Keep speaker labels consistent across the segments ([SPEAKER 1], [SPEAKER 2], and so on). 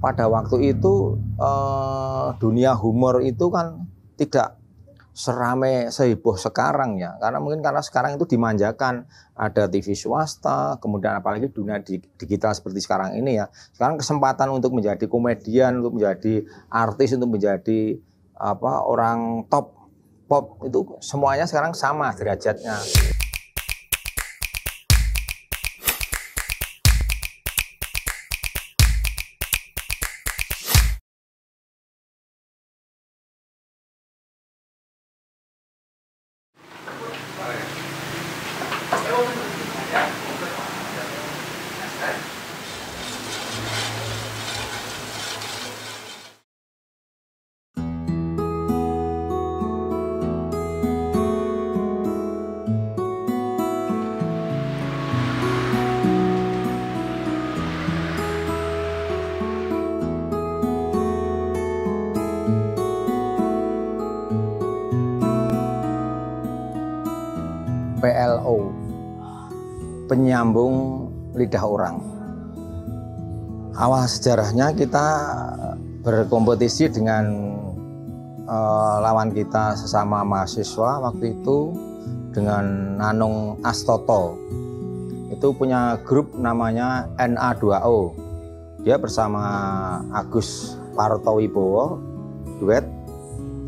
[SPEAKER 1] Pada waktu itu dunia humor itu kan tidak serame seheboh sekarang ya, karena sekarang itu dimanjakan, ada TV swasta, kemudian apalagi dunia digital seperti sekarang ini ya. Sekarang kesempatan untuk menjadi komedian, untuk menjadi artis, untuk menjadi orang top pop itu semuanya sekarang sama derajatnya. PLO, penyambung lidah orang. Awal sejarahnya kita berkompetisi dengan lawan kita sesama mahasiswa waktu itu dengan Nanung Astoto. Itu punya grup namanya NA2O. Dia bersama Agus Partowibowo duet.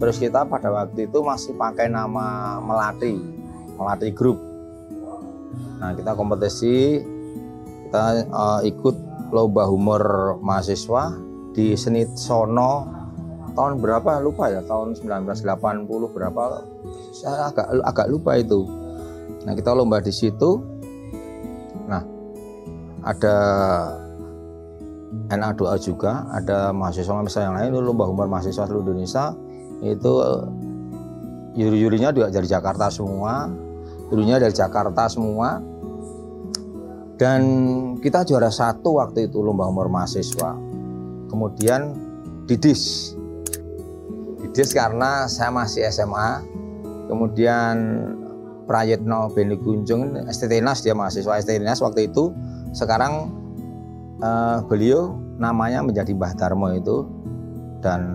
[SPEAKER 1] Terus kita pada waktu itu masih pakai nama Melati Group. Nah, kita kompetisi, kita ikut lomba humor mahasiswa di Seni Sono tahun berapa lupa ya, tahun 1980 berapa, saya agak lupa itu. Nah, kita lomba di situ. Nah, ada NA2A juga, ada mahasiswa yang lain, itu lomba humor mahasiswa seluruh Indonesia. Itu juri-jurinya juga dari Jakarta semua, dan kita juara 1 waktu itu lomba humor mahasiswa. Kemudian didis karena saya masih SMA. Kemudian Prayitno Beni Kunjung STTNAS, dia mahasiswa STTNAS waktu itu. Sekarang beliau namanya menjadi Mbah Darmo itu, dan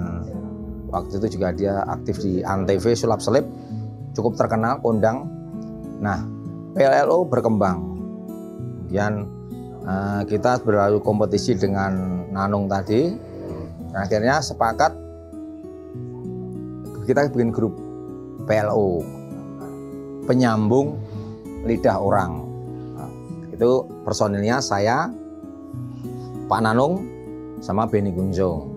[SPEAKER 1] waktu itu juga dia aktif di Antv Sulap Selip, cukup terkenal, kondang. Nah, PLO berkembang. Kemudian kita berlalu kompetisi dengan Nanung tadi. Nah, akhirnya sepakat kita bikin grup PLO, penyambung lidah orang. Nah, itu personilnya saya, Pak Nanung, sama Beni Kunjung.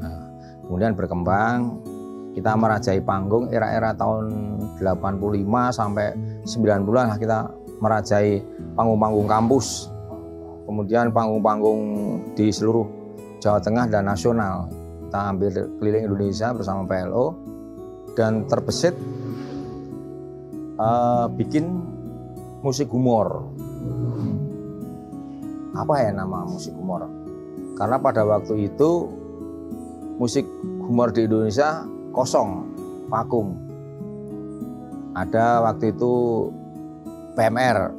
[SPEAKER 1] Nah, kemudian berkembang, kita merajai panggung era-era tahun 85 sampai 90-an lah, kita merajai panggung-panggung kampus, kemudian panggung-panggung di seluruh Jawa Tengah dan nasional. Kita hampir keliling Indonesia bersama PLO, dan terbesit bikin musik humor. Apa ya nama musik humor? Karena pada waktu itu musik humor di Indonesia kosong, vakum. Ada waktu itu PMR,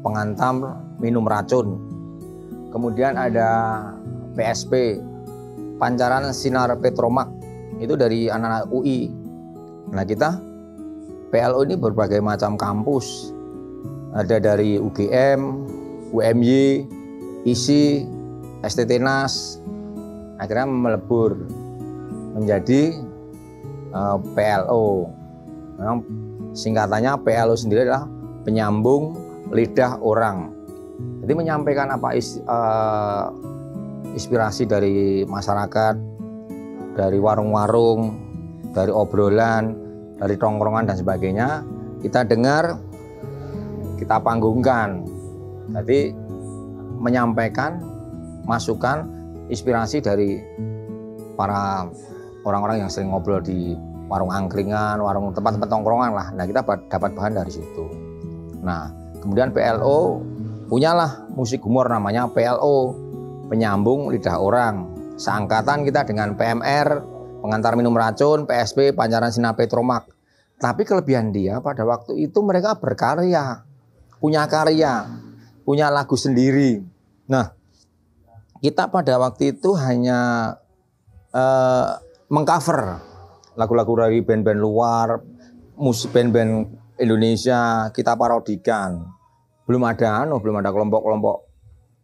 [SPEAKER 1] pengantam minum racun. Kemudian ada PSP, pancaran sinar Petromak, itu dari anak-anak UI. Nah, kita PLO ini berbagai macam kampus, ada dari UGM, UMY, ISI, STTNAS. Akhirnya melebur menjadi PLO. Memang singkatannya PLO sendiri adalah penyambung lidah orang. Jadi menyampaikan inspirasi dari masyarakat, dari warung-warung, dari obrolan, dari tongkrongan dan sebagainya, kita dengar, kita panggungkan. Jadi menyampaikan masukan, inspirasi dari para orang-orang yang sering ngobrol di warung angkringan, warung tempat-tempat tongkrongan lah. Nah, kita dapat bahan dari situ. Nah, kemudian PLO punyalah musik humor namanya PLO, penyambung lidah orang. Seangkatan kita dengan PMR, pengantar minum racun, PSP, pancaran sinar Petromak. Tapi kelebihan dia pada waktu itu mereka berkarya, punya lagu sendiri. Nah, kita pada waktu itu hanya mengcover lagu-lagu dari band-band luar, musik band-band Indonesia kita parodikan. Belum ada kelompok-kelompok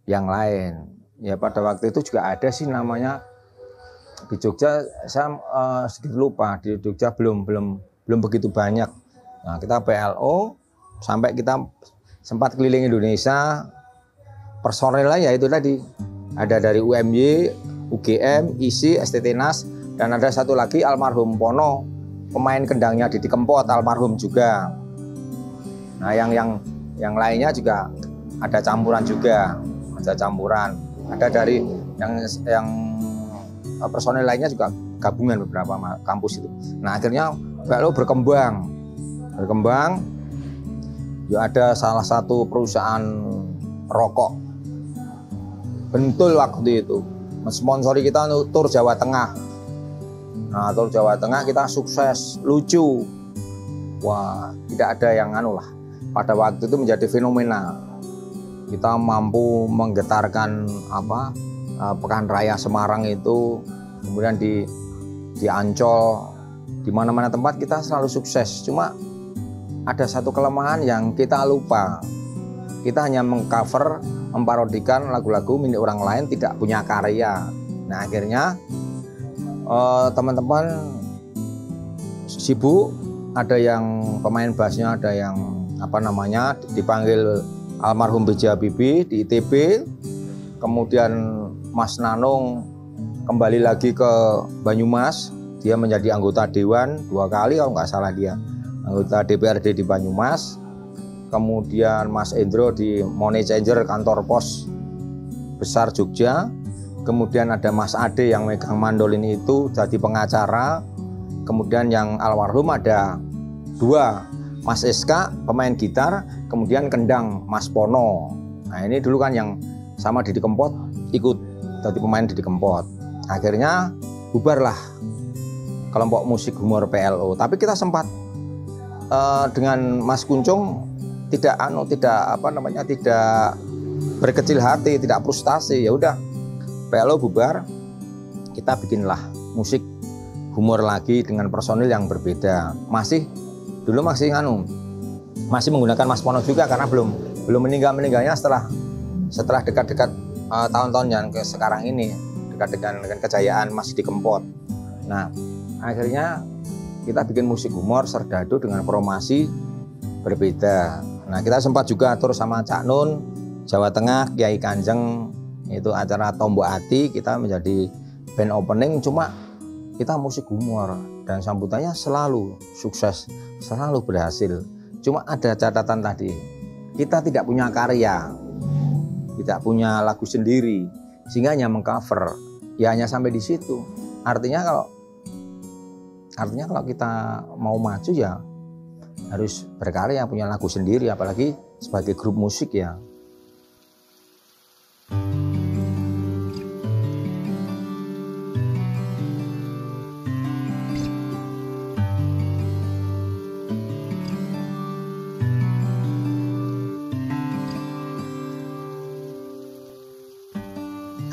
[SPEAKER 1] yang lain. Ya pada waktu itu juga ada sih namanya di Jogja, saya sedikit lupa, di Jogja belum begitu banyak. Nah, kita PLO sampai kita sempat keliling Indonesia. Personelnya ya itu tadi, ada dari UMY, UGM, ISI, STT NAS, dan ada satu lagi almarhum Pono, pemain kendangnya Didi Kempot, almarhum juga. Nah yang lainnya juga ada campuran juga, ada dari yang personel lainnya juga gabungan beberapa kampus itu. Nah akhirnya PLO berkembang. Ya ada salah satu perusahaan rokok Bentul waktu itu mensponsori kita untuk tur Jawa Tengah. Nah tur Jawa Tengah kita sukses, lucu. Wah tidak ada yang lah. Pada waktu itu menjadi fenomena. Kita mampu menggetarkan Pekan Raya Semarang itu, kemudian di Ancol, di mana-mana tempat kita selalu sukses. Cuma ada satu kelemahan yang kita lupa. Kita hanya mengcover, memparodikan lagu-lagu milik orang lain, tidak punya karya. Nah akhirnya teman-teman sibuk, ada yang pemain bassnya, ada yang dipanggil almarhum B.J. Habibie di ITB, kemudian Mas Nanung kembali lagi ke Banyumas, dia menjadi anggota Dewan 2 kali kalau nggak salah, dia anggota DPRD di Banyumas. Kemudian Mas Endro di Money Changer kantor pos besar Jogja. Kemudian ada Mas Ade yang megang mandolin itu jadi pengacara. Kemudian yang almarhum ada 2, Mas SK pemain gitar, kemudian kendang Mas Pono. Nah ini dulu kan yang sama Didi Kempot ikut jadi pemain Didi Kempot. Akhirnya bubarlah kelompok musik humor PLO. Tapi kita sempat dengan Mas Kuncung tidak berkecil hati, tidak frustasi. Ya udah, PLO bubar, kita bikinlah musik humor lagi dengan personil yang berbeda. Masih menggunakan Mas Pono juga karena belum meninggalnya setelah dekat-dekat tahun-tahun yang ke sekarang ini, dekat dengan kejayaan Mas Didi Kempot. Nah akhirnya kita bikin musik humor serdadu dengan formasi berbeda. Nah kita sempat juga atur sama Cak Nun Jawa Tengah, Kiai Kanjeng, itu acara Tombok Hati, kita menjadi band opening. Cuma kita musik humor dan sambutannya selalu sukses, selalu berhasil. Cuma ada catatan tadi, kita tidak punya karya, tidak punya lagu sendiri, sehingga hanya mengcover. Ya hanya sampai di situ. Artinya kalau kita mau maju ya harus berkarya, punya lagu sendiri, apalagi sebagai grup musik ya.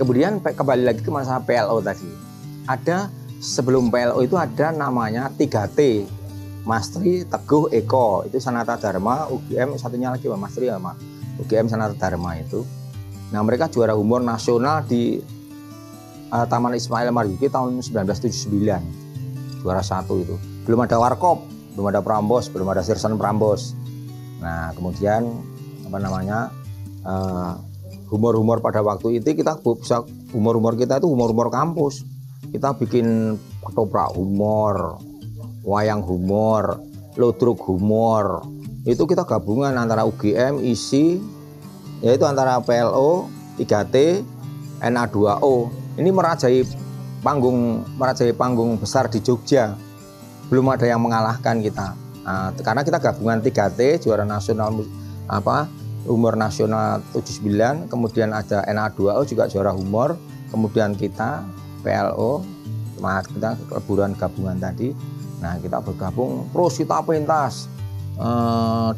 [SPEAKER 1] Kemudian kembali lagi ke masalah PLO tadi. Sebelum PLO itu ada namanya 3T. Mas Tri, Teguh, Eko, itu Sanata Dharma, UGM, satunya lagi Mas Tri sama UGM Sanata Dharma itu. Nah mereka juara humor nasional di Taman Ismail Marzuki tahun 1979, juara 1 itu. Belum ada Warkop, belum ada Prambos, belum ada Sirsan Prambos. Nah kemudian humor-humor pada waktu itu kita bisa, humor-humor kita itu humor-humor kampus. Kita bikin ketoprak humor, wayang humor, ludruk humor. Itu kita gabungan antara UGM, ISI, yaitu antara PLO, 3T, NA2O. Ini merajai panggung besar di Jogja. Belum ada yang mengalahkan kita. Nah, karena kita gabungan 3T, juara nasional humor nasional 79, kemudian ada NA2O juga juara humor, kemudian kita PLO, kita keleburan gabungan tadi. Nah kita bergabung, terus kita pentas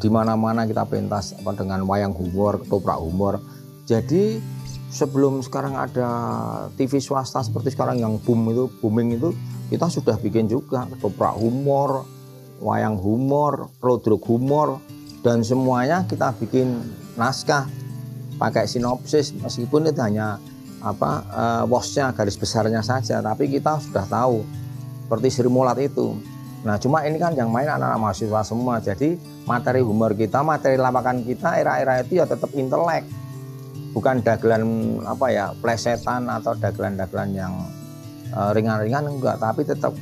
[SPEAKER 1] di mana-mana, kita pentas dengan wayang humor, ketoprak humor. Jadi sebelum sekarang ada TV swasta seperti sekarang yang booming itu, kita sudah bikin juga ketoprak humor, wayang humor, rodrok humor, dan semuanya kita bikin naskah pakai sinopsis, meskipun itu hanya WOS-nya, garis besarnya saja, tapi kita sudah tahu seperti Sri Mulat itu. Nah, cuma ini kan yang main anak-anak mahasiswa semua, jadi materi humor kita, materi lawakan kita era-era itu ya tetap intelek, bukan dagelan plesetan atau dagelan-dagelan yang ringan-ringan, enggak, tapi tetap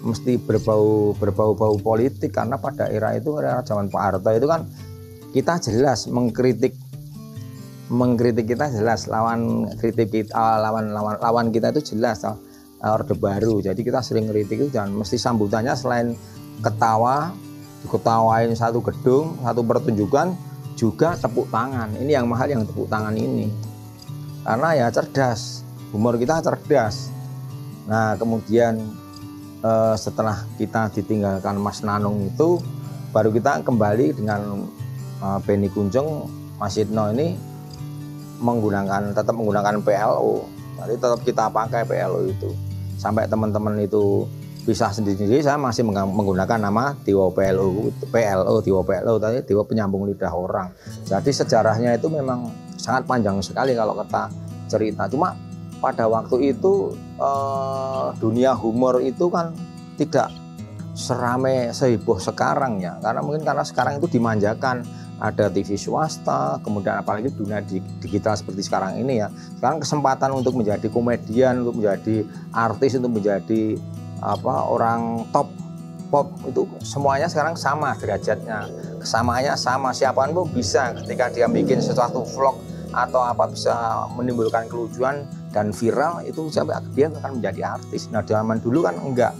[SPEAKER 1] mesti berbau politik, karena pada era itu, era zaman Pak Harto itu kan kita jelas mengkritik kita jelas, lawan kita itu jelas Orde Baru. Jadi kita sering kritik itu, dan mesti sambutannya selain diketawain satu gedung, satu pertunjukan, juga tepuk tangan. Ini yang mahal, yang tepuk tangan ini, karena ya cerdas, humor kita cerdas. Nah, kemudian setelah kita ditinggalkan Mas Nanung itu, baru kita kembali dengan Benny Kunjung, Mas Yitno ini tetap menggunakan PLO. Jadi tetap kita pakai PLO itu sampai teman-teman itu bisa sendiri-sendiri. Saya masih menggunakan nama Dewa PLO, Dewa PLO, tadi Dewa Penyambung Lidah Orang. Jadi sejarahnya itu memang sangat panjang sekali kalau kita cerita. Cuma pada waktu itu dunia humor itu kan tidak serame seheboh sekarang ya, karena sekarang itu dimanjakan, ada TV swasta, kemudian apalagi dunia digital seperti sekarang ini ya. Sekarang kesempatan untuk menjadi komedian, untuk menjadi artis, untuk menjadi orang top pop itu semuanya sekarang sama derajatnya, kesamaannya sama, siapapun bisa ketika dia bikin sesuatu vlog atau bisa menimbulkan kelucuan dan viral, itu sampai dia akan menjadi artis. Nah, zaman dulu kan enggak.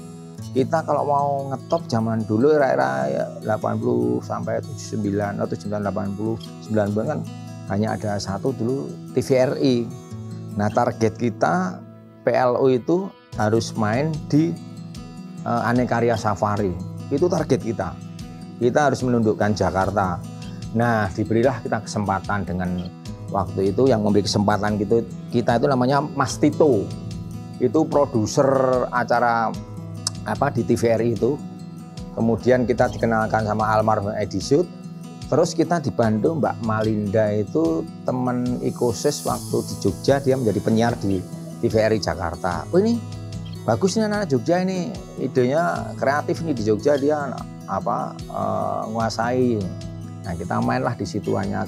[SPEAKER 1] Kita kalau mau ngetop zaman dulu era-era 80 sampai 79 atau 80 kan hanya ada satu dulu, TVRI. Nah, target kita PLO itu harus main di Aneka Safari. Itu target kita. Kita harus menundukkan Jakarta. Nah, diberilah kita kesempatan dengan waktu itu yang memberi kesempatan kita itu namanya Mas Tito. Itu produser acara di TVRI itu. Kemudian kita dikenalkan sama almarhum Edi Sud. Terus kita dibantu Mbak Malinda, itu teman Ikosis waktu di Jogja, dia menjadi penyiar di TVRI Jakarta. Oh, ini bagus nih anak Jogja, ini idenya kreatif nih di Jogja, dia nguasai. Nah, kita mainlah di situ, hanya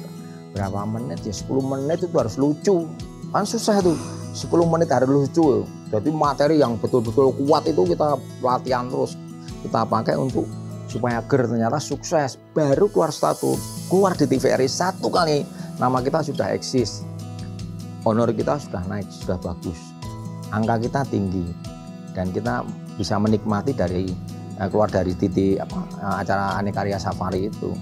[SPEAKER 1] berapa menit ya, 10 menit itu harus lucu. Kan susah tuh, 10 menit harus lucu. Jadi materi yang betul-betul kuat itu kita latihan terus, kita pakai untuk supaya ternyata sukses. Baru keluar di TVRI satu kali, nama kita sudah eksis, honor kita sudah naik, sudah bagus, angka kita tinggi, dan kita bisa menikmati dari keluar dari acara Aneka Safari itu.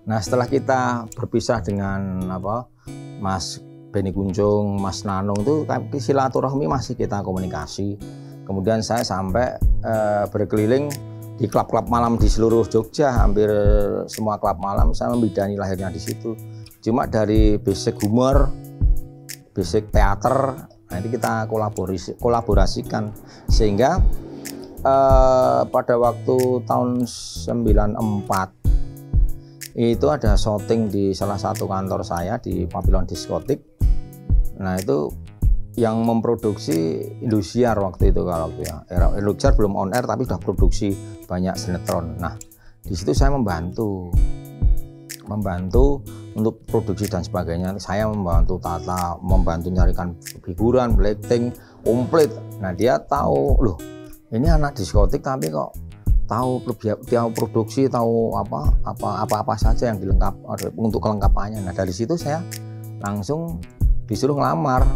[SPEAKER 1] Nah, setelah kita berpisah dengan Mas Benny Kunjung, Mas Nanung itu, silaturahmi masih kita komunikasi. Kemudian saya sampai berkeliling di klub-klub malam di seluruh Jogja, hampir semua klub malam saya membidani lahirnya di situ. Cuma dari basic humor, basic teater, nah ini kita kolaborasikan sehingga pada waktu tahun 94 itu ada syuting di salah satu kantor saya di Papillon Diskotik. Nah, itu yang memproduksi Indosiar waktu itu, kalau ya Indosiar belum on air tapi sudah produksi banyak sinetron. Nah, di situ saya membantu untuk produksi dan sebagainya. Saya membantu tata, membantu nyarikan hiburan, lighting komplit. Nah, dia tahu, loh ini anak diskotik tapi kok tahu produksi, tahu apa saja yang dilengkap untuk kelengkapannya. Nah, dari situ saya langsung disuruh ngelamar.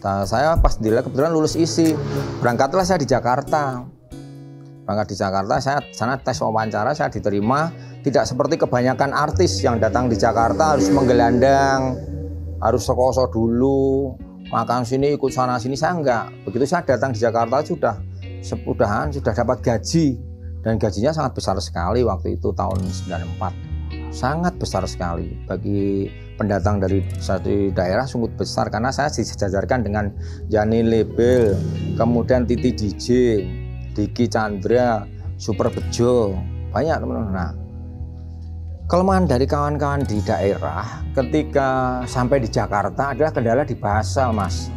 [SPEAKER 1] Nah, saya pas kebetulan lulus isi, berangkatlah saya di Jakarta. Berangkat di Jakarta, saya sana tes wawancara, saya diterima. Tidak seperti kebanyakan artis yang datang di Jakarta harus menggelandang, harus sekoso dulu, makan sini ikut sana sini. Saya enggak. Begitu saya datang di Jakarta sudah dapat gaji, dan gajinya sangat besar sekali waktu itu tahun 94. Sangat besar sekali bagi pendatang dari satu daerah, sungguh besar karena saya disejajarkan dengan Yani Label, kemudian Titi DJ, Diki Chandra, Super Bejo, banyak teman-teman. Nah, kelemahan dari kawan-kawan di daerah ketika sampai di Jakarta adalah kendala di bahasa, Mas.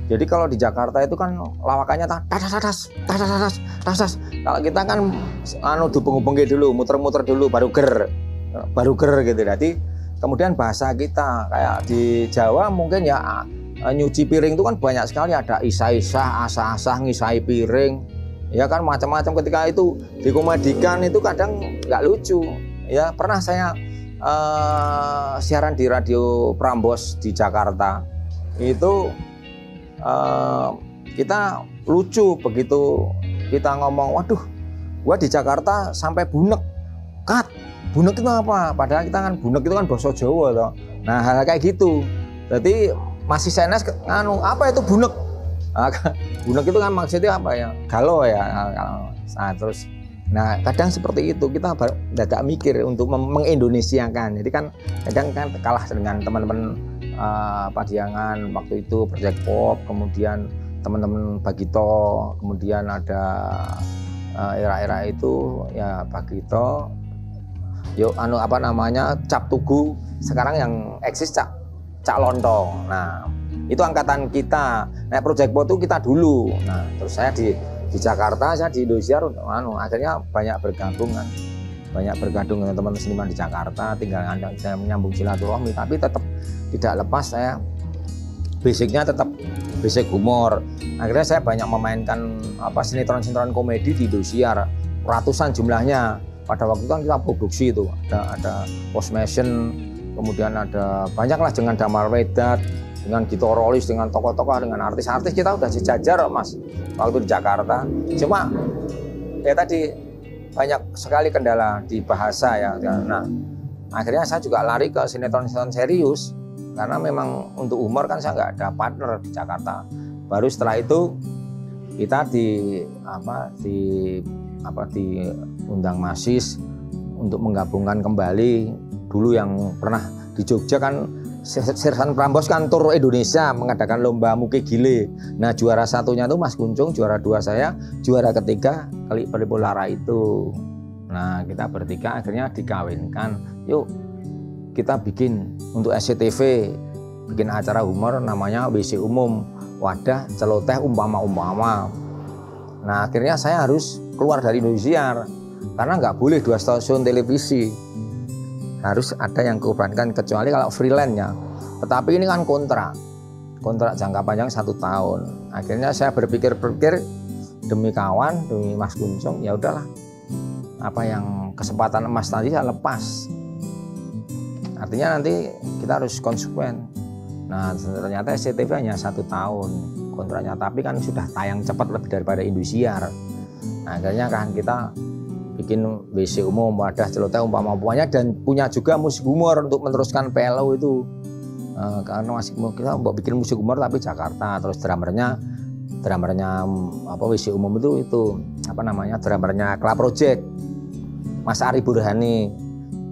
[SPEAKER 1] Jadi kalau di Jakarta itu kan lawakannya tas. Kalau kita kan dibengke dulu, muter-muter dulu baru ger gitu. Jadi kemudian bahasa kita kayak di Jawa mungkin ya nyuci piring itu kan banyak sekali, ada isah-isah, asah-asah, ngisai piring. Ya kan macam-macam, ketika itu dikomedikan itu kadang nggak lucu. Ya pernah saya siaran di radio Prambos di Jakarta itu kita lucu begitu kita ngomong, waduh gua di Jakarta sampai bunek. Bunek itu apa? Padahal kita kan bunek itu kan bahasa Jawa toh. Nah hal kayak gitu. Jadi masih senes apa itu bunek? Bunek itu kan maksudnya apa ya? Galau ya. Nah terus kadang seperti itu kita agak mikir untuk mengindonesiakan. Jadi kan kadang kan kalah dengan teman-teman Padiangan waktu itu, Project Pop, kemudian teman-teman Bagito, kemudian ada era-era itu ya Bagito, Cap Tugu, sekarang yang eksis Cak Lontong. Nah itu angkatan kita. Nah Project Pop itu kita dulu. Nah terus saya di Jakarta, saya di Indosiar, akhirnya banyak bergabung dengan teman-teman seniman di Jakarta, tinggal saya menyambung silaturahmi, tapi tetap tidak lepas saya basicnya tetap basic humor. Akhirnya saya banyak memainkan sinetron-sinetron komedi di Indosiar, ratusan jumlahnya. Pada waktu itu kan kita produksi itu ada Post Motion, kemudian ada banyaklah dengan Damar Wedat, dengan Gito Rolis, dengan tokoh-tokoh, dengan artis-artis kita udah sejajar Mas waktu di Jakarta. Cuma ya tadi banyak sekali kendala di bahasa ya. Nah akhirnya saya juga lari ke sinetron-sinetron serius karena memang untuk humor kan saya nggak ada partner di Jakarta. Baru setelah itu kita diundang Masis untuk menggabungkan kembali. Dulu yang pernah di Jogja kan Sersan Prambos kan tur Indonesia mengadakan lomba muke gile. Nah juara satunya tuh Mas Kuncung, juara dua saya, juara ketiga kali Peripolara itu. Nah kita bertiga akhirnya dikawinkan. Yuk kita bikin untuk SCTV, bikin acara humor namanya WC Umum, wadah celoteh umpama-umpama. Nah akhirnya saya harus keluar dari Indosiar karena nggak boleh 2 stasiun televisi, harus ada yang kubankan kecuali kalau freelance-nya. Tetapi ini kan kontrak jangka panjang 1 tahun. Akhirnya saya berpikir demi kawan, demi Mas Kuncung, ya udahlah, apa yang kesempatan emas tadi saya lepas. Artinya nanti kita harus konsekuen. Nah ternyata SCTV hanya 1 tahun kontraknya, tapi kan sudah tayang cepat lebih daripada Indosiar. Nah akhirnya kan kita bikin WC Umum, wadah celoteh umpama-umpamanya, dan punya juga musik humor untuk meneruskan PLO itu. Karena masih kita mau bikin musik humor tapi Jakarta. Terus drummernya WC Umum itu drummernya Club Project, Mas Ari Burhani.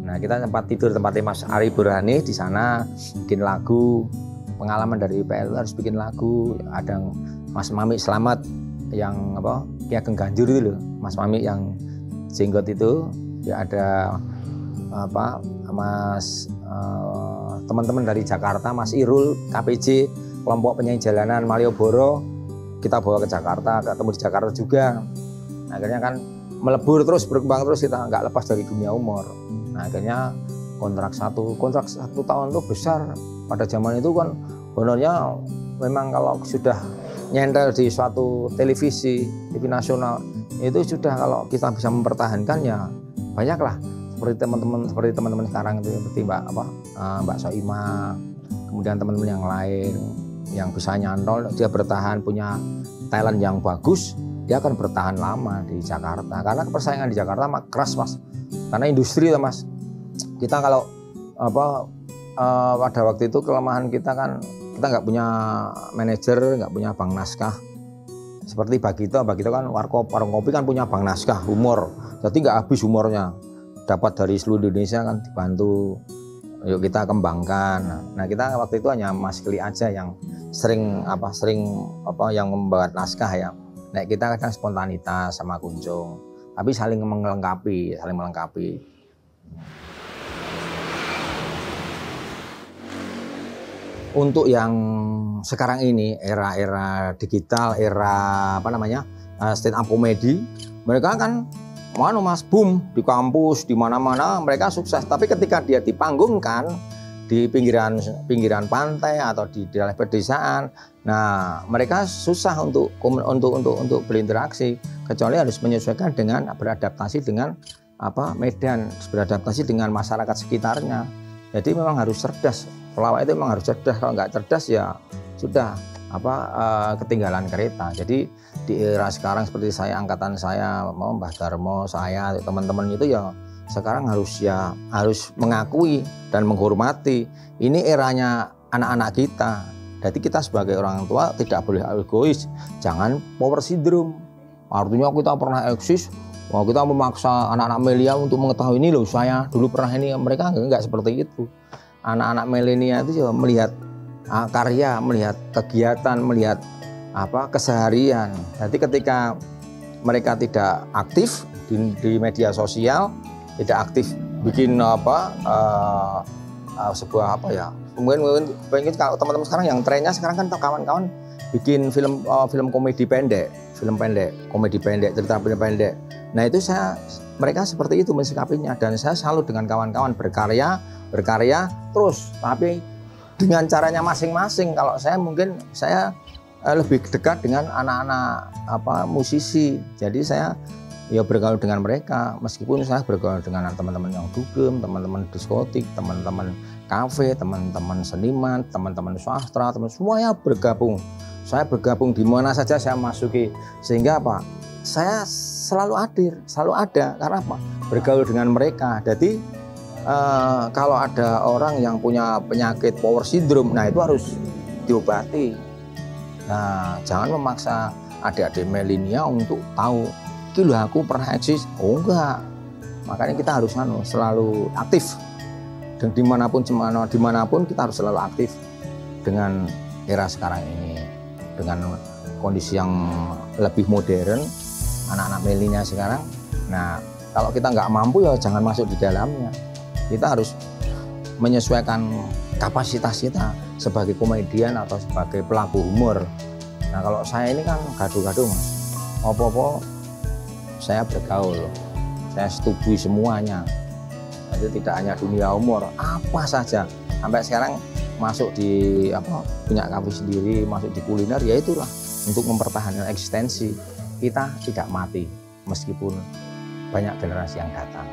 [SPEAKER 1] Nah kita tempat tidur tempatnya Mas Ari Burhani di sana, bikin lagu. Pengalaman dari PLO harus bikin lagu. Ada Mas Mami Slamet yang Ki Ageng Ganjur itu loh, Mas Mami yang jenggot itu, ya ada teman-teman dari Jakarta, Mas Irul, KPJ, kelompok penyanyi jalanan Malioboro, kita bawa ke Jakarta, ketemu di Jakarta juga. Nah, akhirnya kan melebur terus, berkembang terus, kita nggak lepas dari dunia humor. Nah akhirnya kontrak satu tahun itu besar. Pada zaman itu kan honornya memang kalau sudah nyentel di suatu TV nasional itu sudah, kalau kita bisa mempertahankan ya banyaklah seperti teman-teman sekarang itu, seperti Mbak Soima, kemudian teman-teman yang lain yang bisa nyantol, dia bertahan, punya talent yang bagus, dia akan bertahan lama di Jakarta. Karena persaingan di Jakarta keras Mas, karena industri lah Mas. Kita kalau pada waktu itu kelemahan kita kan kita nggak punya manajer, nggak punya bank naskah. Seperti Bagito kan warung kopi kan punya bank naskah humor, jadi nggak habis humornya. Dapat dari seluruh Indonesia kan dibantu, yuk kita kembangkan. Nah kita waktu itu hanya Mas Kli aja yang sering yang membuat naskah ya. Nah kita kadang spontanitas sama Kunjung, tapi saling melengkapi. Untuk yang sekarang ini era digital, era stand up comedy, mereka kan Mas boom di kampus di mana-mana mereka sukses. Tapi ketika dia dipanggungkan di pinggiran pantai atau di daerah pedesaan, nah mereka susah untuk berinteraksi, kecuali harus menyesuaikan dengan beradaptasi dengan medan, beradaptasi dengan masyarakat sekitarnya. Jadi memang harus cerdas. Pelawak itu memang harus cerdas, kalau nggak cerdas ya sudah ketinggalan kereta. Jadi di era sekarang seperti saya, angkatan saya, Mbah Darmo, saya, teman-teman itu ya sekarang harus mengakui dan menghormati. Ini eranya anak-anak kita. Jadi kita sebagai orang tua tidak boleh egois, jangan power syndrome. Artinya kita pernah eksis, kita memaksa anak-anak milenial untuk mengetahui ini loh saya dulu pernah ini, mereka enggak seperti itu. Anak-anak milenial itu juga melihat karya, melihat kegiatan, melihat keseharian. Jadi ketika mereka tidak aktif di media sosial, tidak aktif bikin mungkin kalau teman-teman sekarang yang trennya sekarang kan kawan-kawan bikin film komedi pendek, komedi pendek, cerita pendek. Nah itu mereka seperti itu mensikapinya, dan saya selalu dengan kawan-kawan berkarya terus, tapi dengan caranya masing-masing. Kalau saya lebih dekat dengan anak-anak musisi, jadi saya ya bergaul dengan mereka, meskipun saya bergaul dengan teman-teman yang dugem, teman-teman diskotik, teman-teman kafe, teman-teman seniman, teman-teman sastra, semuanya bergabung. Saya bergabung di mana saja saya masuki, sehingga saya selalu ada karena bergaul dengan mereka. Jadi kalau ada orang yang punya penyakit power syndrome, nah itu harus diobati. Nah, jangan memaksa adik-adik milenial untuk tahu, "Kilo aku pernah eksis." Oh enggak. Makanya kita harus selalu aktif. Dan dimanapun kita harus selalu aktif dengan era sekarang ini, dengan kondisi yang lebih modern, anak-anak milenial sekarang. Nah, kalau kita nggak mampu ya jangan masuk di dalamnya. Kita harus menyesuaikan kapasitas kita sebagai komedian atau sebagai pelaku humor. Nah kalau saya ini kan gaduh-gaduh Mas, apa-apa saya bergaul, saya setuju semuanya. Jadi tidak hanya dunia humor, apa saja. Sampai sekarang masuk di punya kafe sendiri, masuk di kuliner, ya itulah untuk mempertahankan eksistensi kita tidak mati meskipun banyak generasi yang datang.